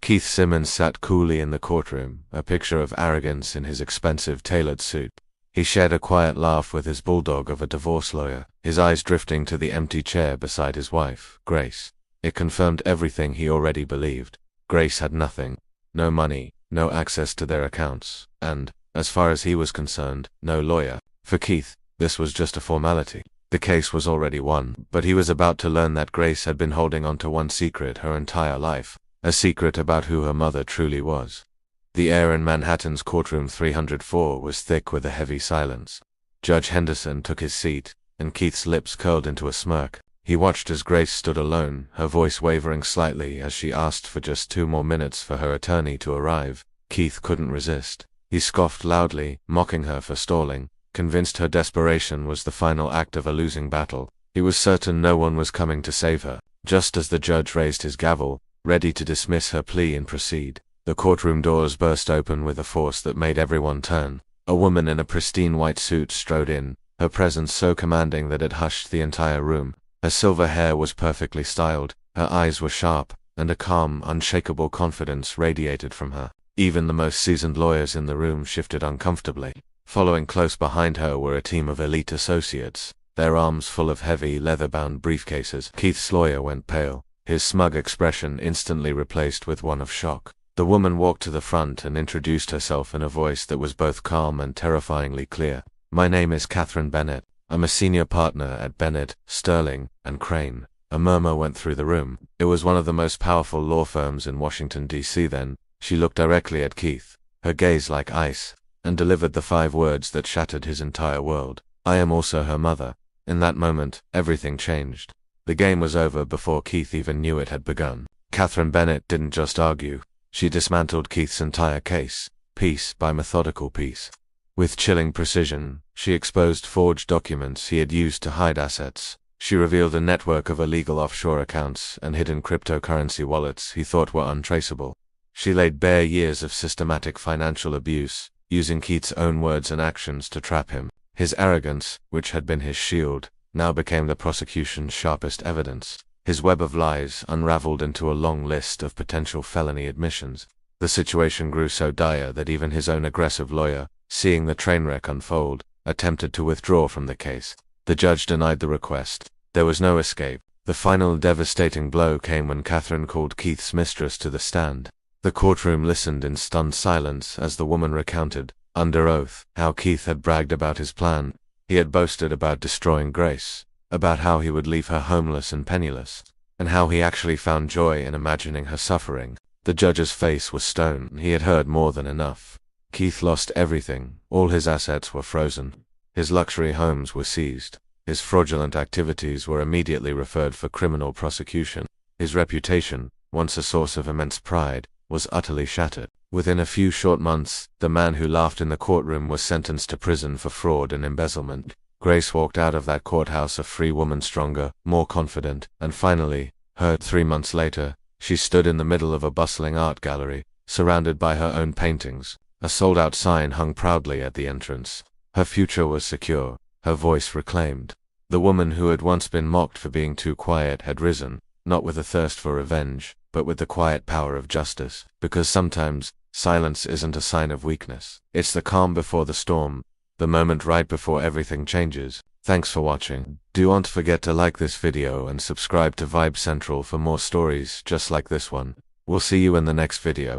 Keith Simmons sat coolly in the courtroom, a picture of arrogance in his expensive tailored suit. He shared a quiet laugh with his bulldog of a divorce lawyer, his eyes drifting to the empty chair beside his wife, Grace. It confirmed everything he already believed. Grace had nothing. No money, no access to their accounts, and, as far as he was concerned, no lawyer. For Keith, this was just a formality. The case was already won, but he was about to learn that Grace had been holding on to one secret her entire life, a secret about who her mother truly was. The air in Manhattan's courtroom 304 was thick with a heavy silence. Judge Henderson took his seat, and Keith's lips curled into a smirk. He watched as Grace stood alone, her voice wavering slightly as she asked for just 2 more minutes for her attorney to arrive. Keith couldn't resist. He scoffed loudly, mocking her for stalling, convinced her desperation was the final act of a losing battle. He was certain no one was coming to save her. Just as the judge raised his gavel, ready to dismiss her plea and proceed, the courtroom doors burst open with a force that made everyone turn. A woman in a pristine white suit strode in, her presence so commanding that it hushed the entire room. Her silver hair was perfectly styled, her eyes were sharp, and a calm, unshakable confidence radiated from her. Even the most seasoned lawyers in the room shifted uncomfortably. Following close behind her were a team of elite associates, their arms full of heavy, leather-bound briefcases. Keith's lawyer went pale, his smug expression instantly replaced with one of shock. The woman walked to the front and introduced herself in a voice that was both calm and terrifyingly clear. "My name is Catherine Bennett. I'm a senior partner at Bennett, Sterling, and Crane." A murmur went through the room. It was one of the most powerful law firms in Washington, D.C. then. She looked directly at Keith, her gaze like ice, and delivered the 5 words that shattered his entire world. "I am also her mother." In that moment, everything changed. The game was over before Keith even knew it had begun. Catherine Bennett didn't just argue. She dismantled Keith's entire case, piece by methodical piece. With chilling precision, she exposed forged documents he had used to hide assets. She revealed a network of illegal offshore accounts and hidden cryptocurrency wallets he thought were untraceable. She laid bare years of systematic financial abuse, using Keith's own words and actions to trap him. His arrogance, which had been his shield, now became the prosecution's sharpest evidence. His web of lies unraveled into a long list of potential felony admissions. The situation grew so dire that even his own aggressive lawyer, seeing the train wreck unfold, attempted to withdraw from the case. The judge denied the request. There was no escape. The final devastating blow came when Catherine called Keith's mistress to the stand. The courtroom listened in stunned silence as the woman recounted, under oath, how Keith had bragged about his plan. He had boasted about destroying Grace, about how he would leave her homeless and penniless, and how he actually found joy in imagining her suffering. The judge's face was stone. He had heard more than enough. Keith lost everything. All his assets were frozen. His luxury homes were seized. His fraudulent activities were immediately referred for criminal prosecution. His reputation, once a source of immense pride, was utterly shattered. Within a few short months, the man who laughed in the courtroom was sentenced to prison for fraud and embezzlement. Grace walked out of that courthouse a free woman, stronger, more confident, and finally, heard 3 months later, she stood in the middle of a bustling art gallery, surrounded by her own paintings. A sold-out sign hung proudly at the entrance. Her future was secure, her voice reclaimed. The woman who had once been mocked for being too quiet had risen, not with a thirst for revenge, but with the quiet power of justice. Because sometimes, silence isn't a sign of weakness. It's the calm before the storm, the moment right before everything changes. Thanks for watching. Don't forget to like this video and subscribe to Vibe Central for more stories just like this one. We'll see you in the next video.